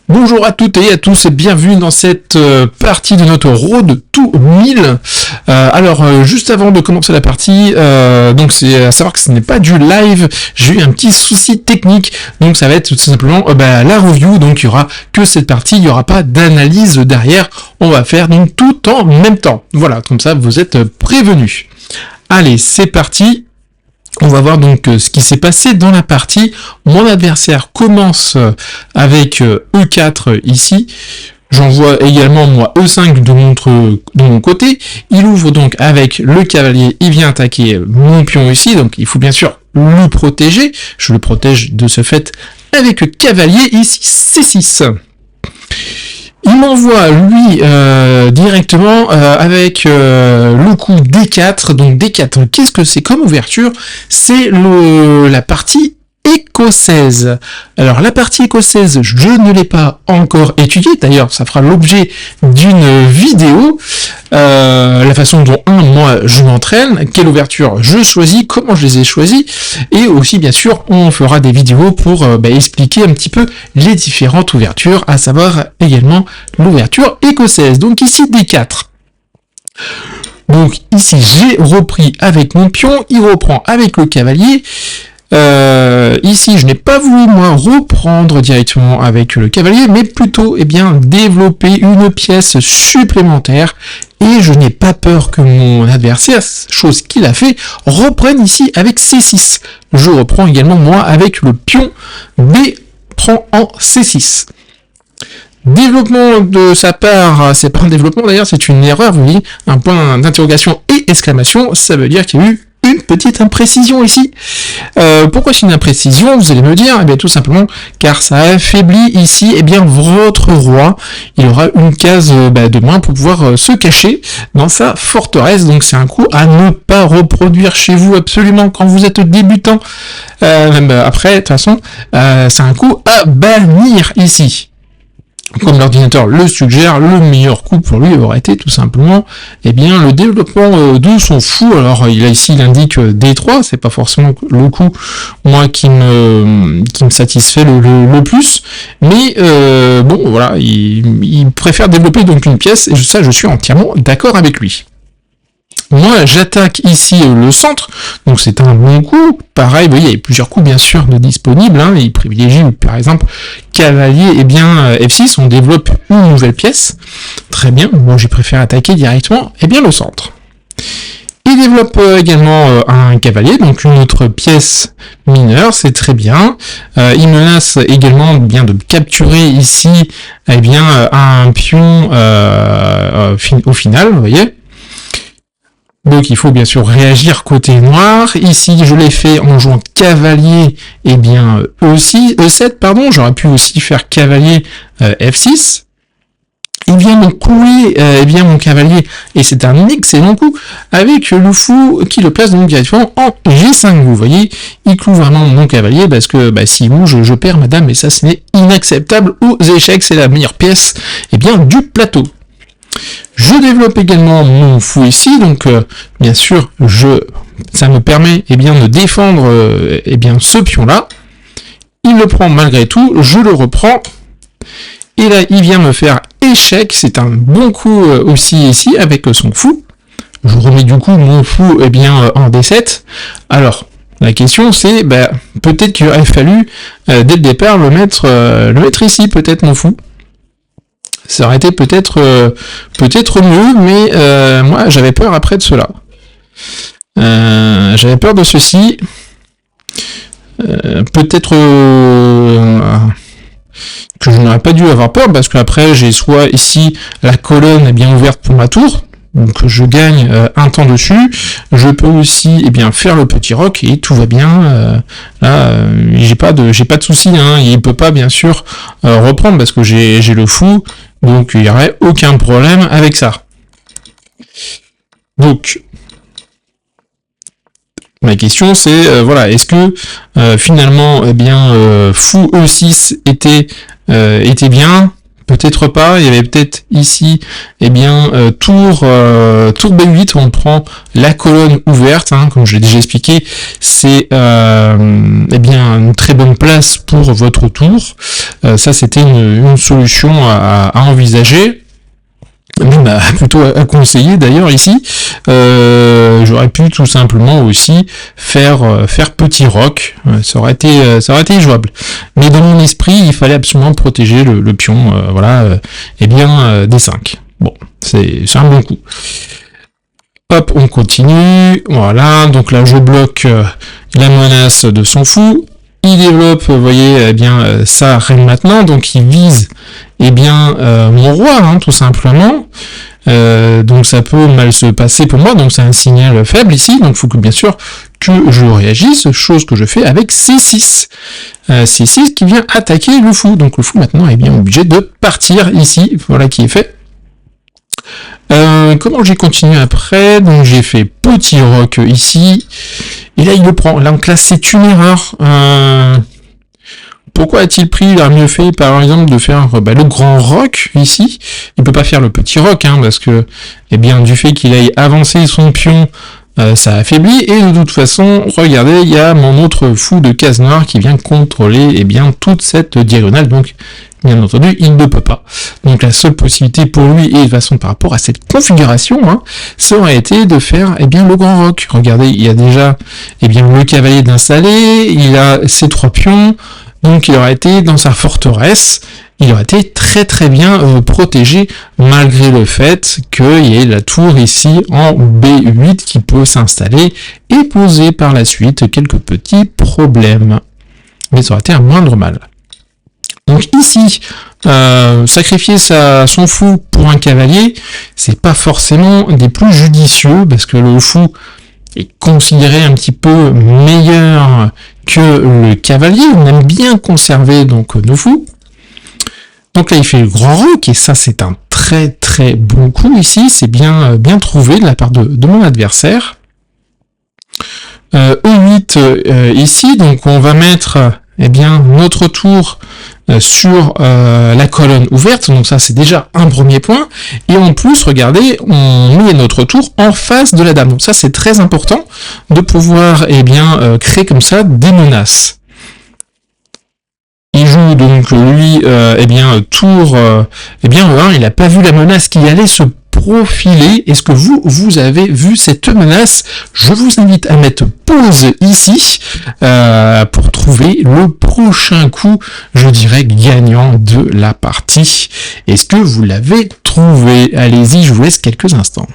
Bonjour à toutes et à tous et bienvenue dans cette partie de notre Road to 1000. Juste avant de commencer la partie, donc c'est à savoir que ce n'est pas du live, j'ai eu un petit souci technique, donc ça va être tout simplement la review, donc il y aura que cette partie, il n'y aura pas d'analyse derrière, on va faire donc tout en même temps. Voilà, comme ça vous êtes prévenus. Allez, c'est parti. On va voir donc ce qui s'est passé dans la partie. Mon adversaire commence avec E4 ici. J'envoie également moi E5 de mon côté. Il ouvre donc avec le cavalier. Il vient attaquer mon pion ici. Donc il faut bien sûr le protéger. Je le protège de ce fait avec le cavalier ici C6. Il m'envoie, lui, directement avec le coup D4. Donc D4, qu'est-ce que c'est comme ouverture? C'est la partie écossaise. Alors la partie écossaise, je ne l'ai pas encore étudiée. D'ailleurs, ça fera l'objet d'une vidéo. La façon dont, moi, je m'entraîne, quelle ouverture je choisis, comment je les ai choisis, et aussi, bien sûr, on fera des vidéos pour expliquer un petit peu les différentes ouvertures, à savoir également l'ouverture écossaise. Donc ici, D4. Donc ici, j'ai repris avec mon pion, il reprend avec le cavalier. Ici, je n'ai pas voulu, moi, reprendre directement avec le cavalier, mais plutôt, développer une pièce supplémentaire, et je n'ai pas peur que mon adversaire, chose qu'il a fait, reprenne ici avec C6. Je reprends également, moi, avec le pion B prend en C6. Développement de sa part, c'est pas un développement d'ailleurs, c'est une erreur, vous voyez, un point d'interrogation et exclamation, ça veut dire qu'il y a eu une petite imprécision ici. Pourquoi c'est une imprécision? Vous allez me dire, tout simplement car ça affaiblit ici votre roi. Il aura une case de moins pour pouvoir se cacher dans sa forteresse. Donc c'est un coup à ne pas reproduire chez vous absolument quand vous êtes débutant. Même après, de toute façon, c'est un coup à bannir ici. Comme l'ordinateur le suggère, le meilleur coup pour lui aurait été tout simplement le développement de son fou. Alors il indique D3, c'est pas forcément le coup moi qui me satisfait le plus, mais voilà, il préfère développer donc une pièce, et ça je suis entièrement d'accord avec lui. Moi, j'attaque ici le centre, donc c'est un bon coup. Pareil, vous voyez, il y a plusieurs coups, bien sûr, de disponibles. Il privilégie, par exemple, cavalier, F6, on développe une nouvelle pièce. Très bien, moi, j'ai préféré attaquer directement, le centre. Il développe également un cavalier, donc une autre pièce mineure, c'est très bien. Il menace également de capturer ici, un pion au final, vous voyez. Donc il faut bien sûr réagir côté noir. Ici je l'ai fait en jouant cavalier, E7, pardon, j'aurais pu aussi faire cavalier F6. Il vient donc clouer mon cavalier, et c'est un excellent coup, avec le fou qui le place donc directement en G5. Vous voyez, il cloue vraiment mon cavalier, parce que s'il bouge, je perds madame, et ça c'est inacceptable aux échecs, c'est la meilleure pièce du plateau. Je développe également mon fou ici, donc bien sûr, ça me permet de défendre ce pion-là. Il le prend malgré tout, je le reprends, et là il vient me faire échec, c'est un bon coup aussi ici avec son fou. Je remets du coup mon fou en D7. Alors, la question c'est, peut-être qu'il aurait fallu dès le départ le mettre ici, peut-être mon fou. Ça aurait été peut-être mieux, mais moi j'avais peur après de cela. J'avais peur de ceci. Peut-être que je n'aurais pas dû avoir peur, parce qu'après j'ai soit ici la colonne est bien ouverte pour ma tour, donc je gagne un temps dessus. Je peux aussi faire le petit roc et tout va bien. Là j'ai pas de souci, il peut pas bien sûr reprendre parce que j'ai le fou. Donc il n'y aurait aucun problème avec ça. Donc ma question c'est est-ce que finalement fou E6 était bien? peut-être pas. Il y avait peut-être ici, eh bien, tour B8, on prend la colonne ouverte, hein, comme je l'ai déjà expliqué, c'est eh bien une très bonne place pour votre tour. Ça, c'était une solution à envisager. Même plutôt à conseiller d'ailleurs ici. J'aurais pu tout simplement aussi faire petit roc, ça aurait été jouable. Mais dans mon esprit, il fallait absolument protéger le pion, eh bien D5. Bon, c'est un bon coup. Hop, on continue. Voilà, donc là je bloque la menace de son fou. Il développe, vous voyez, eh bien sa reine maintenant, donc il vise eh bien mon roi, hein, tout simplement. Donc ça peut mal se passer pour moi, donc c'est un signal faible ici, donc il faut que bien sûr que je réagisse, chose que je fais avec C6. C6 qui vient attaquer le fou, donc le fou maintenant est bien obligé de partir ici, voilà qui est fait. Comment j'ai continué après? Donc j'ai fait petit roc ici, et là il le prend. Là donc là c'est une erreur. Pourquoi a-t-il pris, il a mieux fait par exemple de faire le grand roc ici? Il peut pas faire le petit roc, hein, parce que eh bien du fait qu'il aille avancer son pion, ça affaiblit, et de toute façon, regardez, il y a mon autre fou de case noire qui vient contrôler eh bien toute cette diagonale, donc bien entendu, il ne peut pas. Donc la seule possibilité pour lui, et de toute façon par rapport à cette configuration, hein, ça aurait été de faire eh bien le grand roc. Regardez, il y a déjà eh bien le cavalier d'installer, il a ses 3 pions, donc il aurait été dans sa forteresse, il aurait été très très bien protégé, malgré le fait qu'il y ait la tour ici en B8 qui peut s'installer et poser par la suite quelques petits problèmes. Mais ça aurait été un moindre mal. Donc ici, sacrifier son fou pour un cavalier, c'est pas forcément des plus judicieux, parce que le fou est considéré un petit peu meilleur que le cavalier. On aime bien conserver donc nos fous. Donc là il fait le grand roc, et ça c'est un très très bon coup ici, c'est bien trouvé de la part de mon adversaire. E8 ici, donc on va mettre eh bien notre tour sur la colonne ouverte, donc ça c'est déjà un premier point, et en plus regardez, on met notre tour en face de la dame, donc ça c'est très important de pouvoir eh bien créer comme ça des menaces. Il joue donc lui eh bien tour eh bien E1, il n'a pas vu la menace qui allait se profiler. Est-ce que vous avez vu cette menace? Je vous invite à mettre pause ici pour trouver le prochain coup, je dirais, gagnant de la partie. Est-ce que vous l'avez trouvé? Allez-y, je vous laisse quelques instants.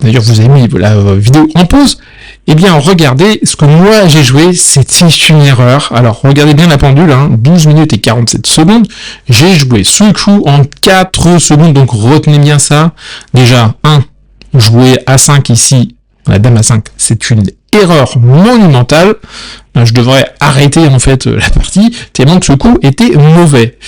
D'ailleurs, vous avez mis la vidéo en pause. Eh bien, regardez, ce que moi j'ai joué, c'était une erreur. Alors, regardez bien la pendule, hein, 12 minutes et 47 secondes. J'ai joué ce coup en 4 secondes, donc retenez bien ça. Déjà, jouer A5 ici, la dame A5, c'est une erreur monumentale. Je devrais arrêter en fait la partie, tellement que ce coup était mauvais.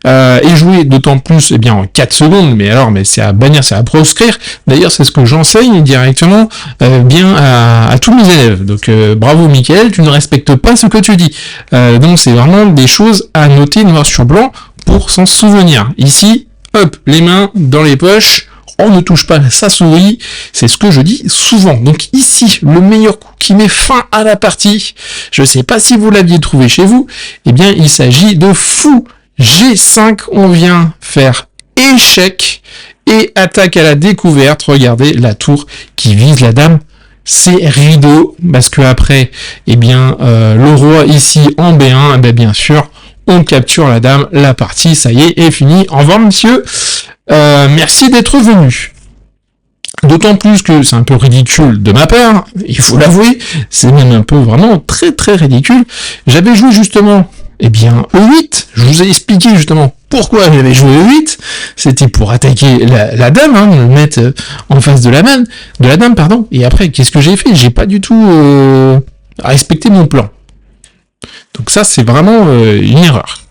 Et jouer d'autant plus eh bien en 4 secondes, mais c'est à bannir, c'est à proscrire. D'ailleurs c'est ce que j'enseigne directement bien à tous mes élèves. Donc bravo Mickaël, tu ne respectes pas ce que tu dis. Donc c'est vraiment des choses à noter noir sur blanc pour s'en souvenir. Ici, hop, les mains dans les poches. On ne touche pas sa souris, c'est ce que je dis souvent. Donc ici, le meilleur coup qui met fin à la partie, je ne sais pas si vous l'aviez trouvé chez vous, eh bien il s'agit de fou G5, on vient faire échec et attaque à la découverte. Regardez la tour qui vise la dame, c'est rideau, parce que après, eh bien le roi ici en B1, eh bien, bien sûr, on capture la dame, la partie, ça y est finie. Au revoir monsieur. Merci d'être venu. D'autant plus que c'est un peu ridicule de ma part, il faut l'avouer, c'est même un peu vraiment très très ridicule. J'avais joué justement, eh bien, E8, je vous ai expliqué justement pourquoi j'avais joué E8, c'était pour attaquer la dame, hein, me mettre en face de la dame, pardon, et après, qu'est-ce que j'ai fait? J'ai pas du tout respecté mon plan. Donc ça, c'est vraiment une erreur.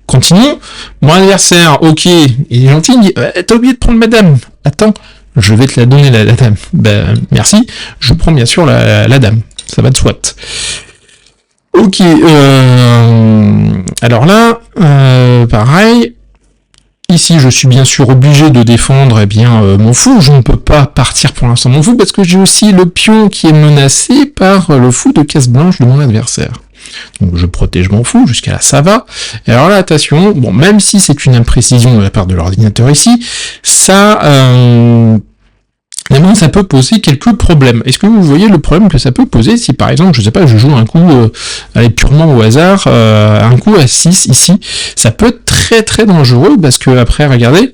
Continuons. Mon adversaire, ok, il est gentil, il me dit t'as oublié de prendre ma dame. Attends, je vais te la donner la dame. Ben merci, je prends bien sûr la dame. Ça va de soit. Ok, alors là, pareil, Ici, je suis bien sûr obligé de défendre mon fou. Je ne peux pas partir pour l'instant mon fou parce que j'ai aussi le pion qui est menacé par le fou de case blanche de mon adversaire. Donc je protège mon fou, jusqu'à là ça va. Et alors là, attention, bon, même si c'est une imprécision de la part de l'ordinateur ici, ça ça peut poser quelques problèmes. Est-ce que vous voyez le problème que ça peut poser si par exemple, je sais pas, je joue un coup purement au hasard, un coup à 6 ici, ça peut être très très dangereux parce que après, regardez,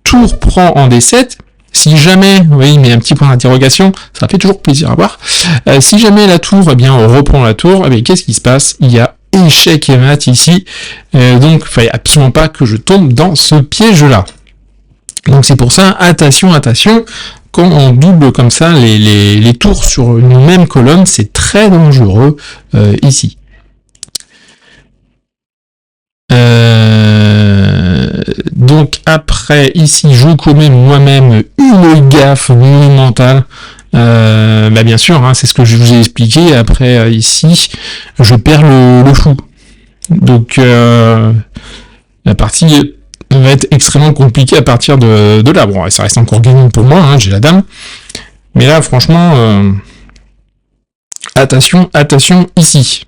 tour prend en D7. Si jamais, oui, mais un petit point d'interrogation, ça fait toujours plaisir à voir. Si jamais la tour, on reprend la tour, qu'est-ce qui se passe? Il y a échec et mat ici, donc il fallait absolument pas que je tombe dans ce piège-là. Donc c'est pour ça, attention, quand on double comme ça les tours sur une même colonne, c'est très dangereux ici. Donc après, ici, je commets moi-même une gaffe monumentale. Bien sûr, c'est ce que je vous ai expliqué. Après, ici, je perds le fou. Donc, la partie va être extrêmement compliquée à partir de là. Bon, ça reste encore gagnant pour moi, j'ai la dame. Mais là, franchement, attention ici.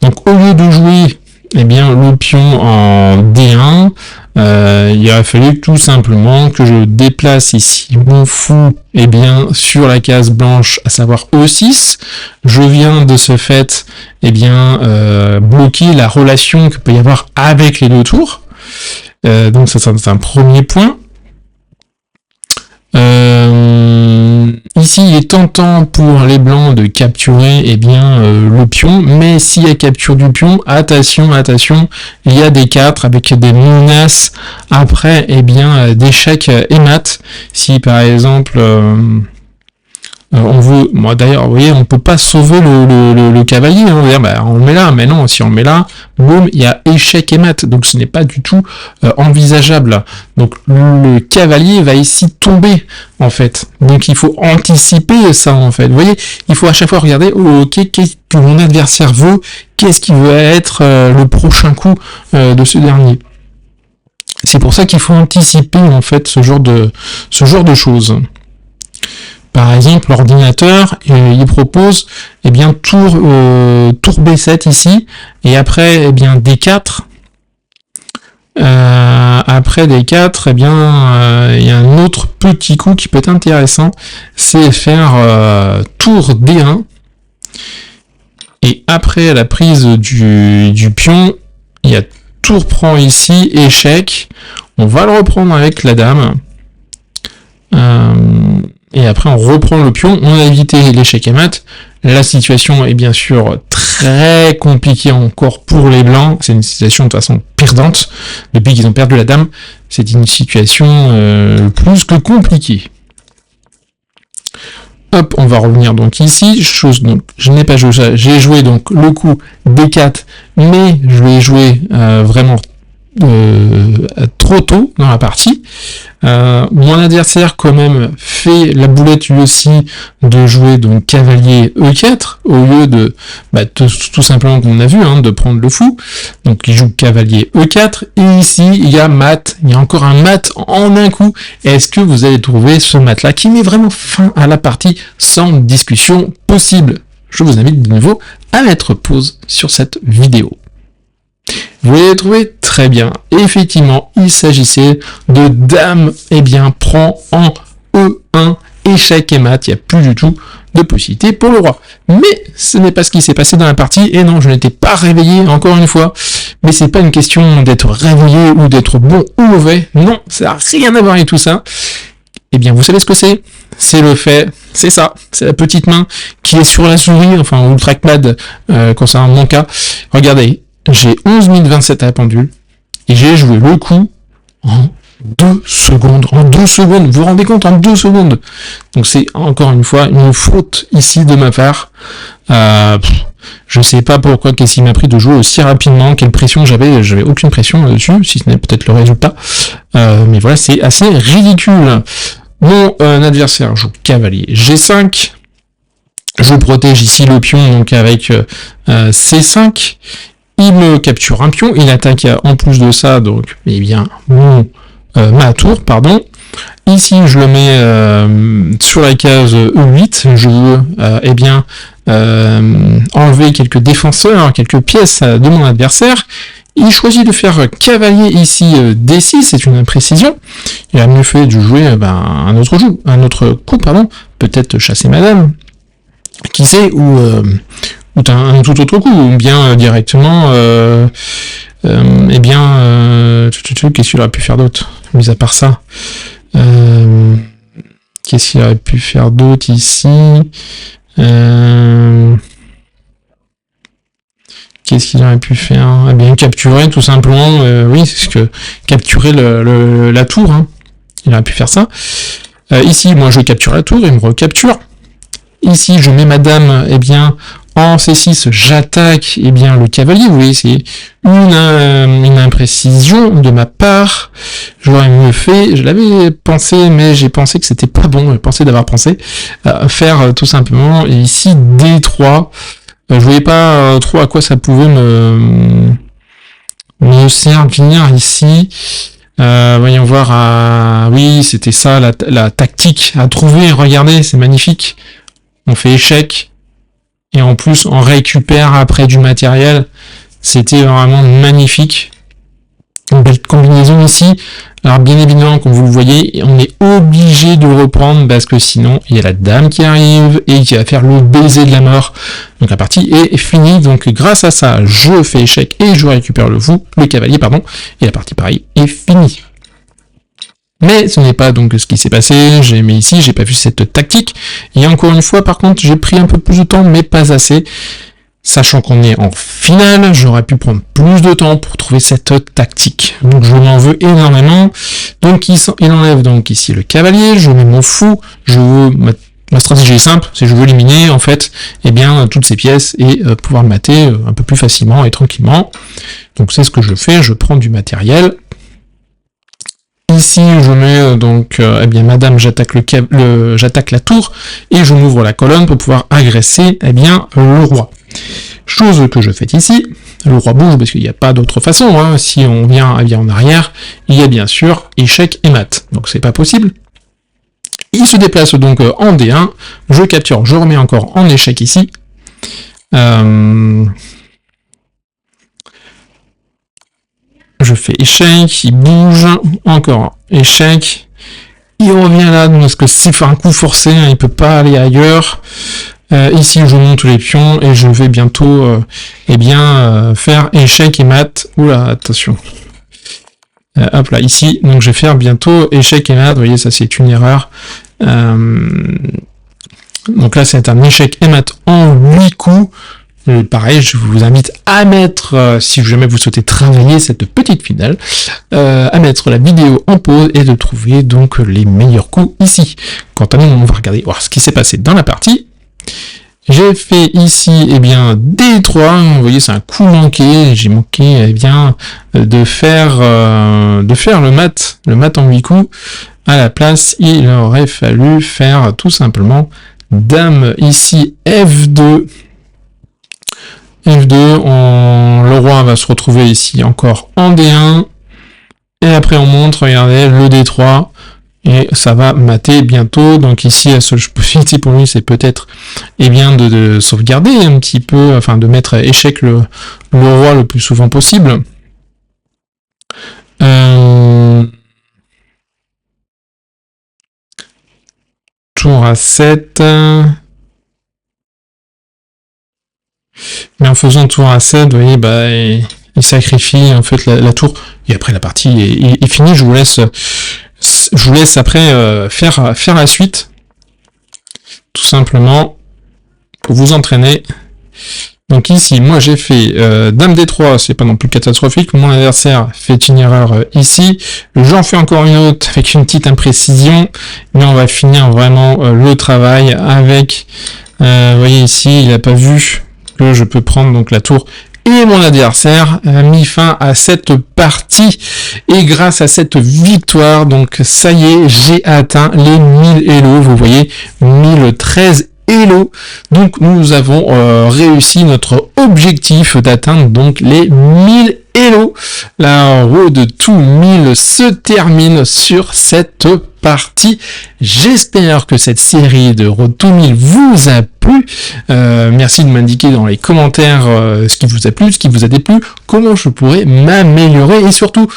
Donc, au lieu de jouer le pion en D1, il aurait fallu tout simplement que je déplace ici mon fou sur la case blanche, à savoir E6. Je viens de ce fait bloquer la relation que peut y avoir avec les deux tours. Donc ça c'est un premier point. Ici, il est tentant pour les blancs de capturer le pion, mais s'il y a capture du pion, attention, il y a des 4 avec des menaces après d'échecs et mat. Si par exemple on veut, d'ailleurs, vous voyez, on peut pas sauver le cavalier, on va dire, on le met là, mais non, si on le met là, boum, il y a échec et mat, donc ce n'est pas du tout envisageable. Donc le cavalier va ici tomber, en fait. Donc il faut anticiper ça, en fait. Vous voyez, il faut à chaque fois regarder, qu'est-ce que mon adversaire veut, qu'est-ce qui va être le prochain coup de ce dernier. C'est pour ça qu'il faut anticiper, en fait, ce genre de choses. Par exemple, l'ordinateur, il propose tour B7 ici, et après D4. Après D4, il y a un autre petit coup qui peut être intéressant, c'est faire tour D1, et après la prise du pion, il y a tour prend ici, échec, on va le reprendre avec la dame, et après on reprend le pion, on a évité l'échec et mat. La situation est bien sûr très compliquée encore pour les blancs, c'est une situation de toute façon perdante, depuis qu'ils ont perdu la dame, c'est une situation plus que compliquée. Hop, on va revenir donc ici, donc je n'ai pas joué ça, j'ai joué donc le coup D4, mais je vais jouer vraiment trop tôt dans la partie. Mon adversaire quand même fait la boulette lui aussi de jouer donc cavalier E4 au lieu de tout simplement qu'on a vu de prendre le fou. Donc il joue cavalier E4 et ici il y a mat, il y a encore un mat en un coup. Est-ce que vous allez trouver ce mat là qui met vraiment fin à la partie sans discussion possible? Je vous invite de nouveau à mettre pause sur cette vidéo. Vous l'avez trouvé très bien. Effectivement, il s'agissait de dame, prend en E1, échec et mat. Il n'y a plus du tout de possibilité pour le roi. Mais ce n'est pas ce qui s'est passé dans la partie. Et non, je n'étais pas réveillé, encore une fois. Mais c'est pas une question d'être réveillé ou d'être bon ou mauvais. Non, ça n'a rien à voir avec tout ça. Vous savez ce que c'est? C'est le fait, c'est ça, c'est la petite main qui est sur la souris, ou le trackpad, concernant mon cas. Regardez. J'ai 11 027 à la pendule, et j'ai joué le coup en 2 secondes. En 2 secondes, vous vous rendez compte, en 2 secondes. Donc c'est encore une fois une faute ici de ma part. Je sais pas pourquoi, qu'est-ce qui m'a pris de jouer aussi rapidement, quelle pression j'avais aucune pression là-dessus, si ce n'est peut-être le résultat. Mais voilà, c'est assez ridicule. Mon adversaire joue cavalier G5. Je protège ici le pion donc avec C5. il me capture un pion, il attaque en plus de ça, donc, eh bien, ma tour, pardon. Ici, je le mets sur la case E8, je veux, eh bien, enlever quelques défenseurs, quelques pièces de mon adversaire. Il choisit de faire cavalier ici D6, c'est une imprécision. Il a mieux fait de jouer un autre coup, pardon, peut-être chasser madame, qui sait, ou un tout autre coup, ou bien directement, eh bien, qu'est-ce qu'il aurait pu faire d'autre, mis à part ça? Qu'est-ce qu'il aurait pu faire d'autre ici? Qu'est-ce qu'il aurait pu faire? Eh bien, capturer, tout simplement, oui, c'est que capturer la tour, hein. Il aurait pu faire ça. Ici, moi, je capture la tour, il me recapture. Ici, je mets madame, eh bien, en C6, j'attaque, eh bien, le cavalier. Vous voyez, c'est une imprécision de ma part. J'aurais mieux fait, je l'avais pensé, mais j'ai pensé que c'était pas bon, j'ai pensé d'avoir pensé faire tout simplement, ici, D3. Je voyais pas trop à quoi ça pouvait me servir ici. Voyons voir. Oui, c'était ça la tactique à trouver. Regardez, c'est magnifique. On fait échec et en plus on récupère après du matériel. C'était vraiment magnifique. Une belle combinaison ici. Alors bien évidemment, comme vous le voyez, on est obligé de reprendre parce que sinon il y a la dame qui arrive et qui va faire le baiser de la mort. Donc la partie est finie. Donc grâce à ça, je fais échec et je récupère le cavalier, pardon, et la partie pareil est finie. Mais ce n'est pas donc ce qui s'est passé. Mais ici, j'ai pas vu cette tactique. Et encore une fois, par contre, j'ai pris un peu plus de temps, mais pas assez. Sachant qu'on est en finale, j'aurais pu prendre plus de temps pour trouver cette tactique. Donc je m'en veux énormément. Donc il enlève donc ici le cavalier, je mets mon fou, ma stratégie est simple, c'est je veux éliminer en fait eh bien toutes ces pièces et pouvoir le mater un peu plus facilement et tranquillement. Donc c'est ce que je fais, je prends du matériel. Ici, je mets donc, eh bien, madame, j'attaque j'attaque la tour et je m'ouvre la colonne pour pouvoir agresser, eh bien, le roi. Chose que je fais ici, le roi bouge parce qu'il n'y a pas d'autre façon. Hein. Si on vient, eh bien, en arrière, il y a bien sûr échec et mat. Donc c'est pas possible. Il se déplace donc en D1, je capture, je remets encore en échec ici. Je fais échec, il bouge, encore échec, il revient là, parce que c'est un coup forcé, hein, il peut pas aller ailleurs. Ici je monte les pions et je vais bientôt eh bien faire échec et mat. Oula, attention. Hop là, ici, donc je vais faire bientôt échec et mat, vous voyez, ça c'est une erreur. Donc là c'est un échec et mat en 8 coups. Pareil, je vous invite à mettre, si jamais vous souhaitez travailler cette petite finale, à mettre la vidéo en pause et de trouver donc les meilleurs coups ici. Quant à nous, on va regarder voir ce qui s'est passé dans la partie. J'ai fait ici, eh bien, D3, vous voyez, c'est un coup manqué, j'ai manqué, eh bien, de faire le mat en 8 coups. À la place, il aurait fallu faire tout simplement dame ici, F2. F2, le roi va se retrouver ici encore en D1, et après on montre, regardez, le D3, et ça va mater bientôt. Donc ici, la seule possibilité pour lui, c'est peut-être eh bien de sauvegarder un petit peu, enfin de mettre à échec le roi le plus souvent possible. Tour à 7. Mais en faisant tour à 7, vous voyez, bah, il sacrifie en fait la tour, et après la partie est finie. Je vous laisse après faire la suite, tout simplement, pour vous entraîner. Donc ici, moi j'ai fait dame D3, c'est pas non plus catastrophique, mon adversaire fait une erreur ici, j'en fais encore une autre avec une petite imprécision, mais on va finir vraiment le travail avec, vous voyez ici, il n'a pas vu que je peux prendre donc la tour, et mon adversaire a mis fin à cette partie, et grâce à cette victoire, donc ça y est, j'ai atteint les 1000 Elo, vous voyez, 1013 Hello. Donc nous avons réussi notre objectif d'atteindre donc les 1000 Hello. La road to 1000 se termine sur cette partie. J'espère que cette série de Road to 1000 vous a plu. Merci de m'indiquer dans les commentaires ce qui vous a plu, ce qui vous a déplu, comment je pourrais m'améliorer et surtout,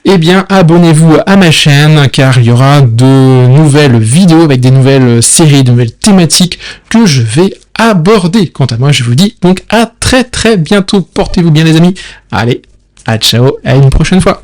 eh bien, abonnez-vous à ma chaîne car il y aura de nouvelles vidéos avec des nouvelles séries, de nouvelles thématiques que je vais aborder. Quant à moi, je vous dis donc à très bientôt. Portez-vous bien les amis. Allez, à ciao, à une prochaine fois.